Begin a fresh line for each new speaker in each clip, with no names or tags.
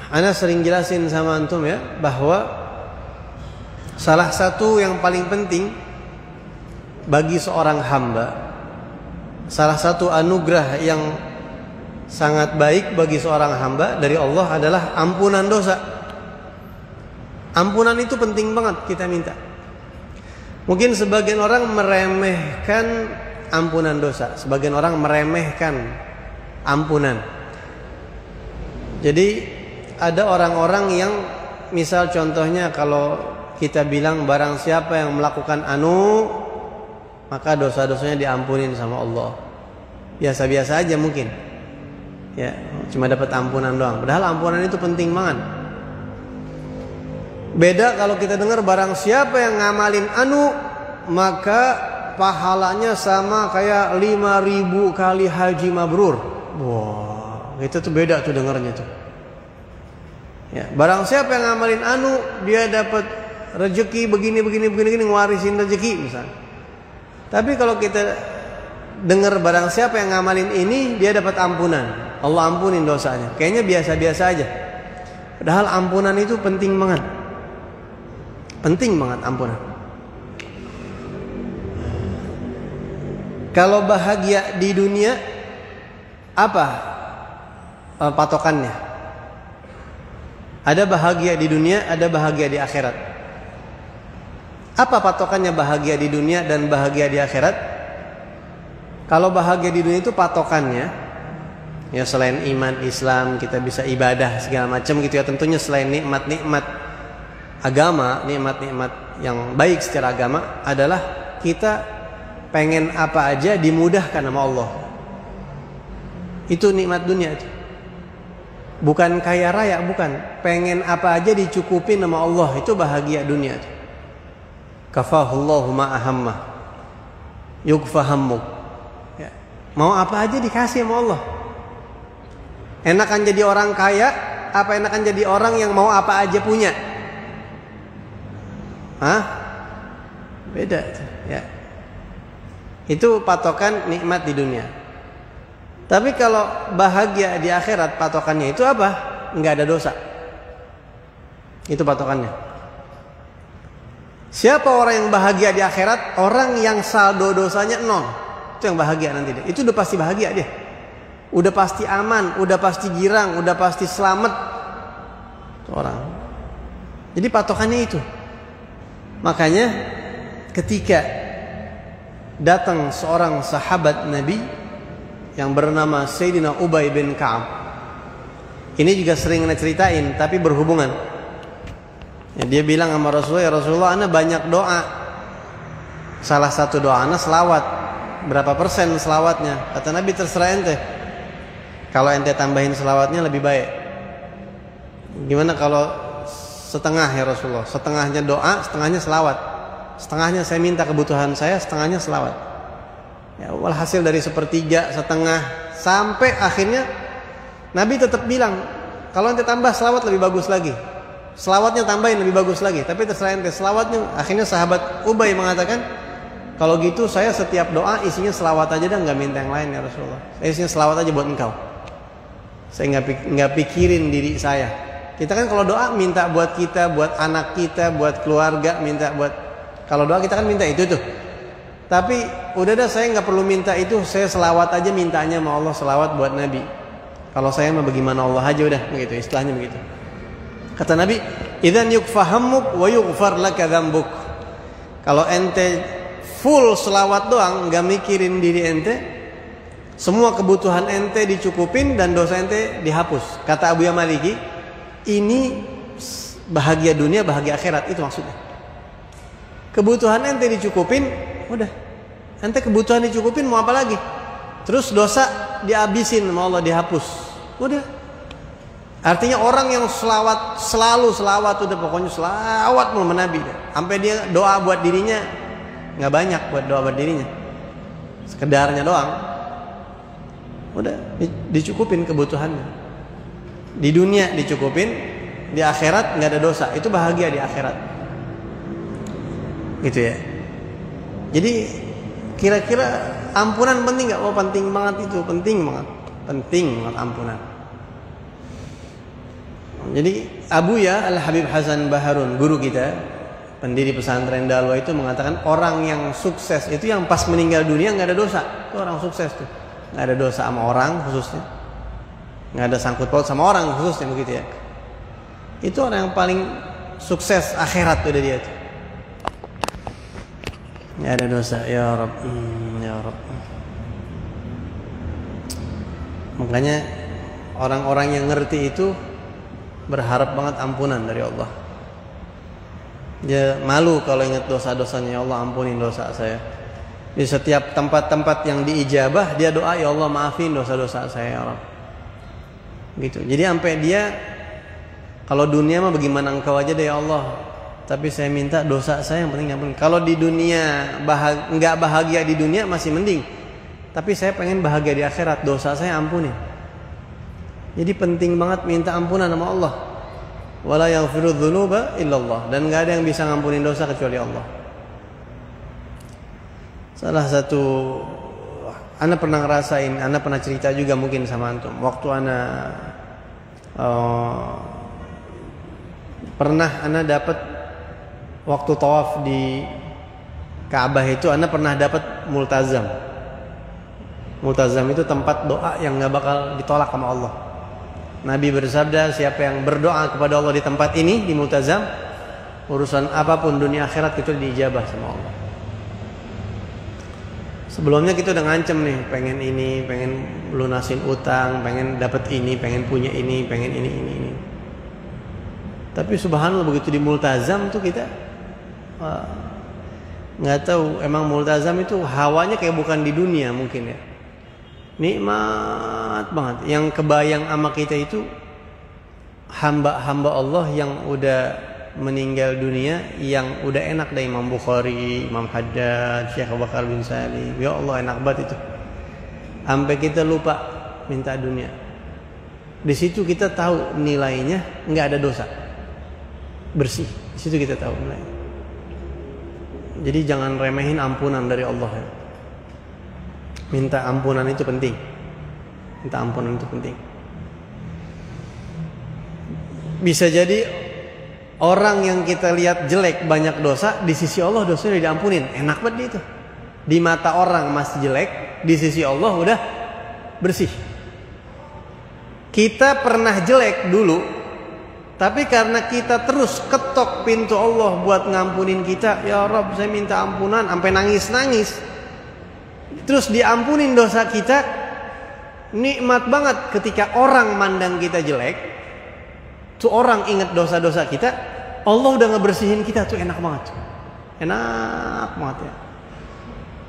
Ana sering jelasin sama antum ya, bahwa salah satu yang paling penting bagi seorang hamba, salah satu anugerah yang sangat baik bagi seorang hamba dari Allah adalah ampunan dosa. Ampunan itu penting banget kita minta. Mungkin sebagian orang meremehkan ampunan dosa, sebagian orang meremehkan ampunan. Jadi ada orang-orang yang misal contohnya kalau kita bilang barang siapa yang melakukan anu maka dosa-dosanya diampunin sama Allah. Biasa-biasa aja mungkin. Ya, cuma dapat ampunan doang. Padahal ampunan itu penting banget. Beda kalau kita dengar barang siapa yang ngamalin anu maka pahalanya sama kayak 5.000 kali haji mabrur. Wah, itu tuh beda tuh dengarnya tuh. Ya, barang siapa yang ngamalin anu dia dapat rezeki begini ngewarisin rezeki misalnya. Tapi kalau kita dengar barang siapa yang ngamalin ini dia dapat ampunan, Allah ampunin dosanya. Kayaknya biasa-biasa aja. Padahal ampunan itu penting banget. Penting banget ampunan. Kalau bahagia di dunia apa patokannya? Ada bahagia di dunia, ada bahagia di akhirat. Apa patokannya bahagia di dunia dan bahagia di akhirat? Kalau bahagia di dunia itu patokannya, ya selain iman, Islam, kita bisa ibadah segala macam gitu ya. Tentunya selain nikmat-nikmat agama, nikmat-nikmat yang baik secara agama adalah kita pengen apa aja dimudahkan sama Allah. Itu nikmat dunia itu. Bukan kaya raya, bukan. Pengen apa aja dicukupin sama Allah, itu bahagia dunia. Kafahullahu ma ahamma yukfahammuk. Ya. Mau apa aja dikasih sama Allah. Enakan jadi orang kaya, apa enakan jadi orang yang mau apa aja punya? Hah? Beda. Ya. Itu patokan nikmat di dunia. Tapi kalau bahagia di akhirat patokannya itu apa? Enggak ada dosa. Itu patokannya. Siapa orang yang bahagia di akhirat? Orang yang saldo dosanya 0. Itu yang bahagia nanti dia. Itu udah pasti bahagia dia. Udah pasti aman, udah pasti girang, udah pasti selamat. Itu orang. Jadi patokannya itu. Makanya ketika datang seorang sahabat Nabi yang bernama Sayyidina Ubay bin Ka'ab. Ini juga sering ana ceritain, tapi berhubungan. Ya, dia bilang sama Rasulullah, ya Rasulullah, ana banyak doa. Salah satu doa ana selawat. Berapa persen selawatnya? Kata Nabi, terserah ente. Kalau ente tambahin selawatnya lebih baik. Gimana kalau setengah ya Rasulullah? Setengahnya doa, setengahnya selawat. Setengahnya saya minta kebutuhan saya, setengahnya selawat. Ya, walhasil dari sepertiga, setengah, sampai akhirnya Nabi tetap bilang, kalau ente tambah selawat lebih bagus lagi. Selawatnya tambahin lebih bagus lagi. Tapi terserah ente selawatnya. Akhirnya sahabat Ubay mengatakan, kalau gitu saya setiap doa isinya selawat aja dan nggak minta yang lain ya Rasulullah. Saya isinya selawat aja buat engkau. Saya nggak pikirin diri saya. Kita kan kalau doa minta buat kita, buat anak kita, buat keluarga, minta buat. Kalau doa kita kan minta itu tuh. Tapi udah dah, saya nggak perlu minta itu, saya selawat aja mintanya sama Allah, selawat buat Nabi. Kalau saya mah bagaimana Allah aja udah, begitu istilahnya begitu. Kata Nabi, idzan yukfahammuk wa yughfar laka dzambuk. Kalau ente full selawat doang, nggak mikirin diri ente, semua kebutuhan ente dicukupin dan dosa ente dihapus. Kata Abu Yamaliki, ini bahagia dunia, bahagia akhirat, itu maksudnya. Kebutuhan ente dicukupin, udah. Ente kebutuhan dicukupin, mau apa lagi? Terus dosa dihabisin sama Allah, dihapus. Udah. Artinya orang yang selawat, selalu selawat, udah pokoknya selawat sama Nabi. Sampai dia doa buat dirinya nggak banyak, buat doa buat dirinya. Sekedarnya doang. Udah dicukupin kebutuhannya. Di dunia dicukupin, di akhirat nggak ada dosa. Itu bahagia di akhirat. Gitu ya. Jadi kira-kira ampunan penting nggak? Oh penting banget itu, penting banget ampunan. Jadi Abuya Al-Habib Hasan Baharun, guru kita, pendiri pesantren Dalwa, itu mengatakan orang yang sukses itu yang pas meninggal dunia nggak ada dosa. Itu orang sukses tuh, nggak ada dosa sama orang khususnya, nggak ada sangkut paut sama orang khususnya, begitu ya. Itu orang yang paling sukses akhirat tuh dia tuh. Nggak ada dosa, ya Rabb, ya Rabb. Makanya orang-orang yang ngerti itu berharap banget ampunan dari Allah. Dia malu kalau ingat dosa-dosanya. Ya Allah, ampunin dosa saya. Di setiap tempat-tempat yang diijabah, dia doa, ya Allah maafin dosa-dosa saya ya Rabb. Gitu. Jadi sampai dia, kalau dunia mah bagaimana engkau aja deh ya Allah, tapi saya minta dosa saya yang penting ampunin. Kalau di dunia nggak bahagia di dunia masih mending, tapi saya pengen bahagia di akhirat, dosa saya ampunin. Jadi penting banget minta ampunan sama Allah. Wala yaghfiru dzunuba illallah, dan enggak ada yang bisa ngampunin dosa kecuali Allah. Salah satu ana pernah ngerasain, ana pernah cerita juga mungkin sama antum. Waktu ana pernah ana dapat waktu tawaf di Ka'bah itu, ana pernah dapat multazam. Multazam itu tempat doa yang enggak bakal ditolak sama Allah. Nabi bersabda, siapa yang berdoa kepada Allah di tempat ini, di multazam, urusan apapun dunia akhirat itu diijabah sama Allah. Sebelumnya kita udah ngancem nih, pengen ini, pengen lunasin utang, pengen dapat ini, pengen punya ini, pengen ini. Tapi subhanallah begitu di multazam tuh kita nggak tahu, emang multazam itu hawanya kayak bukan di dunia mungkin ya. Nikmat banget. Yang kebayang sama kita itu hamba-hamba Allah yang udah meninggal dunia, yang udah enak dari Imam Bukhari, Imam Haddad, Syekh Abu Bakar bin Salim. Ya Allah, enak banget itu. Sampai kita lupa minta dunia. Di situ kita tahu nilainya nggak ada dosa, bersih. Di situ kita tahu nilainya. Jadi jangan remehin ampunan dari Allah ya. Minta ampunan itu penting. Minta ampunan itu penting. Bisa jadi orang yang kita lihat jelek, banyak dosa, di sisi Allah dosanya udah diampunin. Enak banget dia itu. Di mata orang masih jelek, di sisi Allah udah bersih. Kita pernah jelek dulu, tapi karena kita terus ketok pintu Allah buat ngampunin kita, ya Rabb saya minta ampunan, sampai nangis-nangis, terus diampunin dosa kita. Nikmat banget ketika orang mandang kita jelek, tuh orang ingat dosa-dosa kita, Allah udah ngebersihin kita, tuh enak banget. Enak banget ya.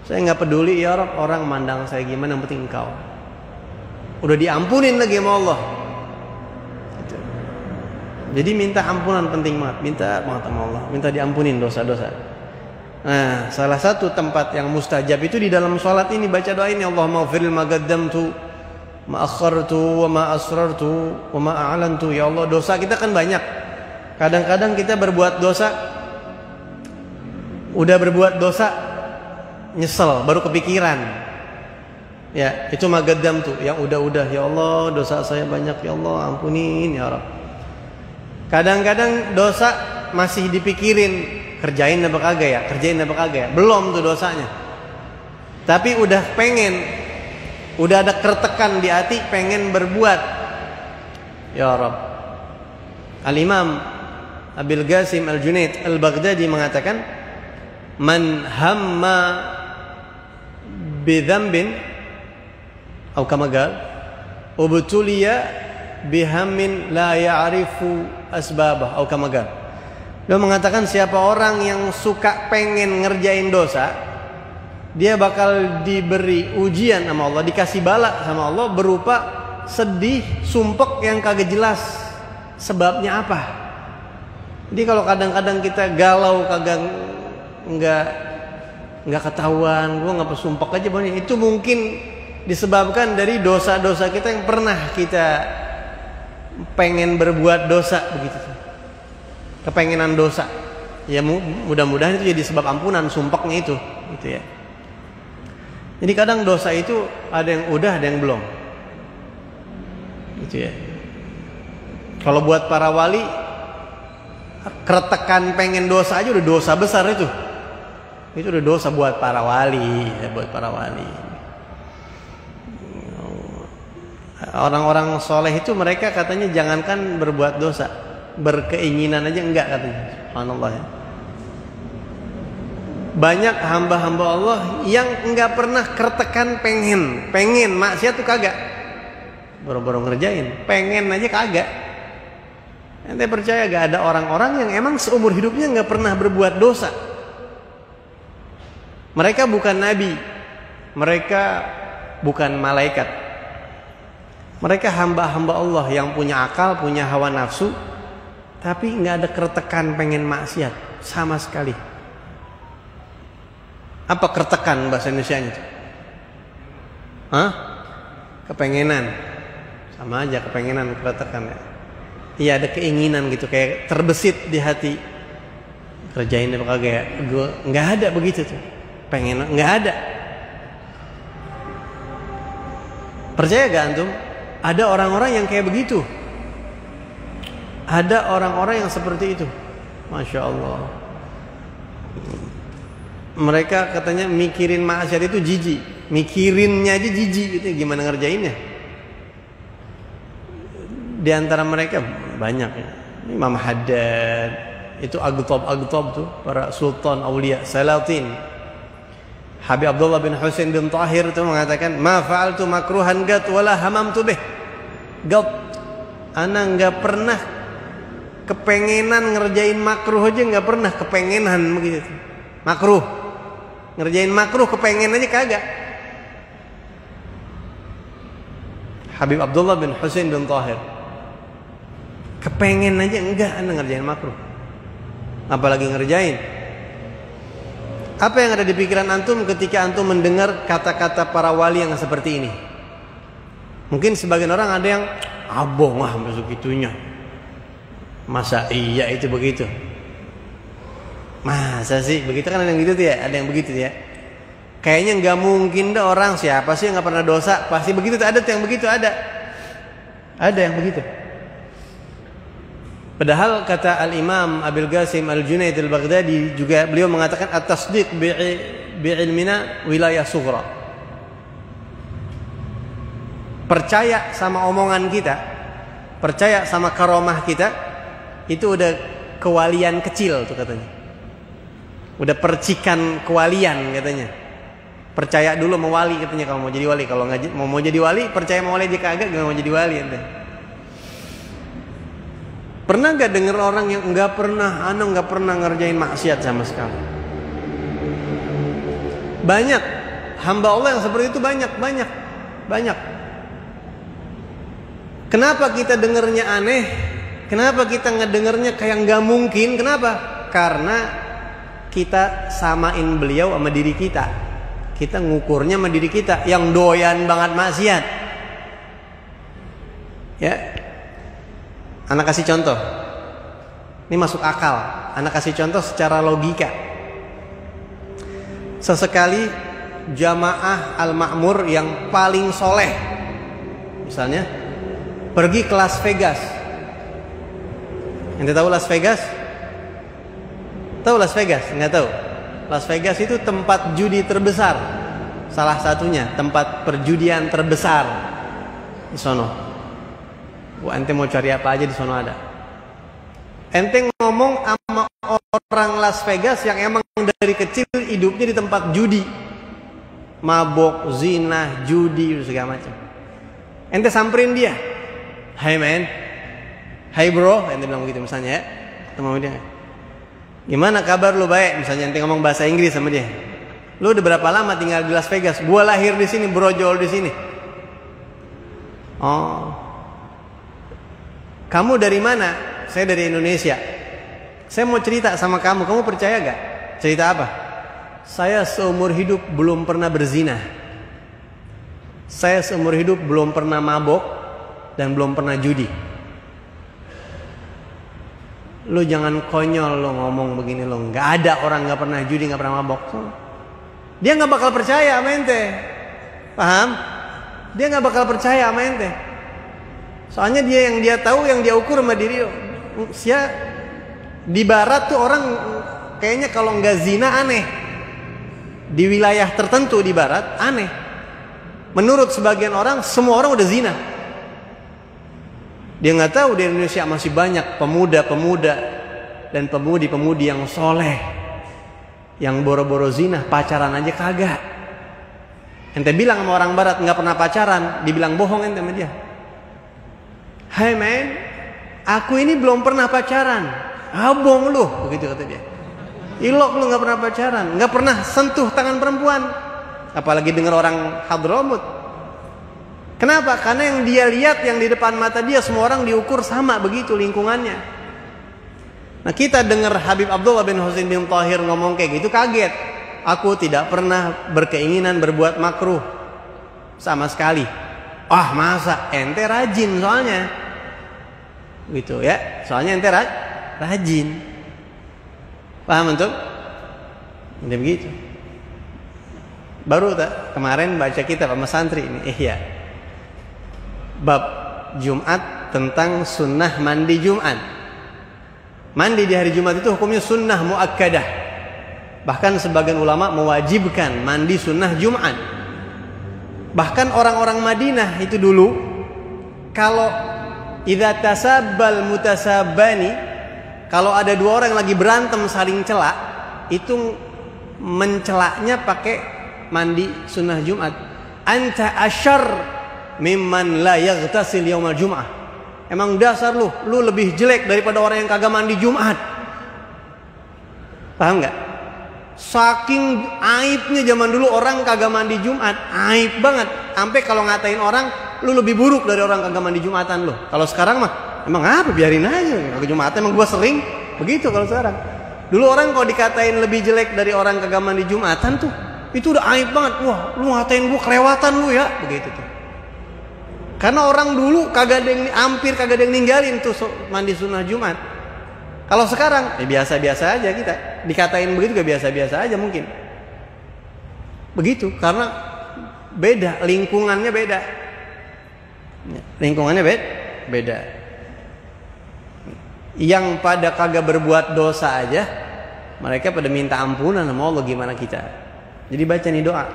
Saya nggak peduli ya Rabb orang mandang saya gimana, yang penting Engkau. Udah diampunin lagi sama Allah. Gitu. Jadi minta ampunan penting banget, minta banget sama Allah, minta diampunin dosa-dosa. Nah, salah satu tempat yang mustajab itu di dalam sholat ini, baca doa ini, Allahumma ighfir ma qaddamtu ma akhartu wa ma asrartu wa ma a'lantu. Ya Allah, dosa kita kan banyak. Kadang-kadang kita berbuat dosa, udah berbuat dosa, nyesel, baru kepikiran. Ya, itu ma qaddamtu, yang udah-udah, ya Allah dosa saya banyak, ya Allah ampunin ya Rabb. Kadang-kadang dosa masih dipikirin, kerjain apa kagak ya, kerjain apa kagak ya, belum tuh dosanya, tapi udah pengen, udah ada kertekan di hati, pengen berbuat. Ya Rabb. Al-Imam Abil Qasim Al-Junaid Al-Baghdadi mengatakan, man hamma bidzambin atau kama qala ubtuliya bihammin la ya'rifu asbabah atau kama qala. Dia mengatakan siapa orang yang suka pengen ngerjain dosa, dia bakal diberi ujian sama Allah, dikasih bala sama Allah berupa sedih, sumpek yang kagak jelas sebabnya apa. Jadi kalau kadang-kadang kita galau kagak nggak ketahuan, gua nggak sumpek aja banyak, itu mungkin disebabkan dari dosa-dosa kita yang pernah kita pengen berbuat dosa begitu. Kepengenan dosa, ya mudah-mudahan itu jadi sebab ampunan sumpeknya itu, gitu ya. Jadi kadang dosa itu ada yang udah, ada yang belum, gitu ya. Kalau buat para wali, keretekan pengen dosa aja udah dosa besar itu. Itu udah dosa buat para wali, ya, buat para wali. Orang-orang soleh itu mereka katanya jangankan berbuat dosa, berkeinginan aja enggak katanya. Subhanallah ya. Banyak hamba-hamba Allah yang enggak pernah keretekan pengen maksiat tuh kagak. Baru-baru ngerjain, pengen aja kagak. Ente percaya gak ada orang-orang yang emang seumur hidupnya gak pernah berbuat dosa? Mereka bukan nabi, mereka bukan malaikat. Mereka hamba-hamba Allah yang punya akal, punya hawa nafsu, tapi gak ada keretekan pengen maksiat sama sekali. Apa keretekan bahasa Indonesianya itu? Hah? Kepengenan. Sama aja kepengenan, keretekan ya. Iya, ada keinginan gitu, kayak terbesit di hati. Kerjain apa kagak ya? Gue nggak ada begitu tuh. Pengen nggak ada. Percaya gak antum? Ada orang-orang yang kayak begitu. Ada orang-orang yang seperti itu. Masya Allah. Mereka katanya mikirin maksiat itu jijik. Mikirinnya aja jijik gitu. Gimana ngerjainnya? Di antara mereka banyak ya. Imam Haddad, itu Agtab tuh, para sultan aulia Salatin. Habib Abdullah bin Husain bin Tahir itu mengatakan, "Ma fa'altu makruhan gat wala hamamtu bih." Gat, ana enggak pernah kepengenan ngerjain makruh aja, enggak pernah kepengenan begitu. Makruh. Ngerjain makruh kepengen aja kagak. Habib Abdullah bin Husain bin Tahir. Kepengen aja enggak anda ngerjain makruh, apalagi ngerjain. Apa yang ada di pikiran antum ketika antum mendengar kata-kata para wali yang seperti ini? Mungkin sebagian orang ada yang abong masuk itunya. Masa iya itu begitu? Masa sih begitu? Kan ada yang gitu tuh ya, ada yang begitu ya. Kayaknya nggak mungkin deh, orang siapa sih yang nggak pernah dosa? Pasti begitu tuh, ada tuh yang begitu, ada yang begitu. Padahal kata Al-Imam Abil Qasim Al-Junaid Al-Baghdadi juga, beliau mengatakan at-tasdiq bi'ilmina wilayah sughra. Percaya sama omongan kita, percaya sama karomah kita, itu udah kewalian kecil tuh katanya. Udah percikan kewalian katanya. Percaya dulu sama wali katanya kalau mau jadi wali. Kalau nggak mau jadi wali, percaya sama wali aja kagak, nggak mau jadi wali ente. Pernah gak denger orang yang nggak pernah ngerjain maksiat sama sekali? Banyak hamba Allah yang seperti itu, banyak. Kenapa kita dengernya aneh? Kenapa kita ngedengernya kayak nggak mungkin? Kenapa? Karena kita samain beliau sama diri kita. Kita ngukurnya sama diri kita yang doyan banget maksiat. Ya. Anak kasih contoh. Ini masuk akal. Anak kasih contoh secara logika. Sesekali jamaah al-ma'mur yang paling soleh, misalnya pergi ke Las Vegas. Ente tahu Las Vegas? Tahu Las Vegas? Enggak tahu. Las Vegas itu tempat judi terbesar. Salah satunya tempat perjudian terbesar di sono. Wah, ente mau cari apa aja di sono ada. Ente ngomong sama orang Las Vegas yang emang dari kecil hidupnya di tempat judi, mabok, zina, judi, segala macam. Ente samperin dia, "Hai man, hai bro," ente bilang begitu misalnya ya, ketemu dia. "Gimana kabar lu, baik?" Misalnya ente ngomong bahasa Inggris sama dia. "Lu udah berapa lama tinggal di Las Vegas?" "Gua lahir di sini, brojol di sini." "Oh. Kamu dari mana?" "Saya dari Indonesia." "Saya mau cerita sama kamu, kamu percaya gak?" "Cerita apa?" "Saya seumur hidup belum pernah berzina. Saya seumur hidup belum pernah mabok dan belum pernah judi." Lu jangan konyol lu ngomong begini lu. Gak ada orang gak pernah judi, gak pernah mabok. Dia gak bakal percaya sama ente. Paham? Dia gak bakal percaya sama ente. Soalnya yang dia tahu, yang dia ukur sama diri. Di barat tuh orang kayaknya kalau nggak zina aneh. Di wilayah tertentu di barat aneh. Menurut sebagian orang, semua orang udah zina. Dia nggak tahu di Indonesia masih banyak pemuda-pemuda dan pemudi-pemudi yang soleh, yang boro-boro zina, pacaran aja kagak. Ente bilang sama orang barat nggak pernah pacaran, dibilang bohong ente sama dia. Hai man, aku ini belum pernah pacaran. Abong lu, begitu kata dia. Ilok lu nggak pernah pacaran, nggak pernah sentuh tangan perempuan, apalagi dengar orang Hadramut. Kenapa? Karena yang dia lihat, yang di depan mata dia, semua orang diukur sama begitu lingkungannya. Nah, kita dengar Habib Abdullah bin Husain bin Tahir ngomong kayak gitu, kaget. Aku tidak pernah berkeinginan berbuat makruh sama sekali. Ah, masa? Ente rajin soalnya, gitu ya. Soalnya ente rajin. Paham antum? Ini begitu. Baru kemarin baca kitab sama santri ini, iya. Bab Jumat tentang sunnah mandi Jumat. Mandi di hari Jumat itu hukumnya sunnah muakkadah. Bahkan sebagian ulama mewajibkan mandi sunnah Jumat. Bahkan orang-orang Madinah itu dulu, kalau idza tasabbal mutasabbani, kalau ada dua orang yang lagi berantem saling celak, itu mencelaknya pakai mandi sunnah Jumat. Anta asyar mimman la yaghtasil yaumal jum'ah. Emang dasar lu lebih jelek daripada orang yang kagak mandi Jumat. Paham nggak? Saking aibnya zaman dulu orang kagak mandi Jumat, aib banget. Sampai kalau ngatain orang, lu lebih buruk dari orang kagak mandi Jumatan lu. Kalau sekarang mah emang apa, biarin aja. Kagak Jumatan emang gua sering begitu kalau sekarang. Dulu orang kalau dikatain lebih jelek dari orang kagak mandi Jumatan tuh, itu udah aib banget. Wah, lu ngatain gua kelewatan lu ya, begitu tuh. Karena orang dulu hampir kagak ada yang ninggalin tuh mandi sunnah Jumat. Kalau sekarang biasa-biasa aja kita. Dikatain begitu gak biasa-biasa aja mungkin. Begitu, karena beda, lingkungannya beda. Lingkungannya beda. Yang pada kagak berbuat dosa aja, mereka pada minta ampunan sama Allah, gimana kita. Jadi baca nih doa,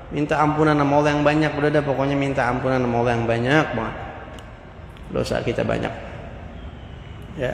minta ampunan sama Allah yang banyak. Udah pokoknya minta ampunan sama Allah yang banyak banget. Dosa kita banyak, ya.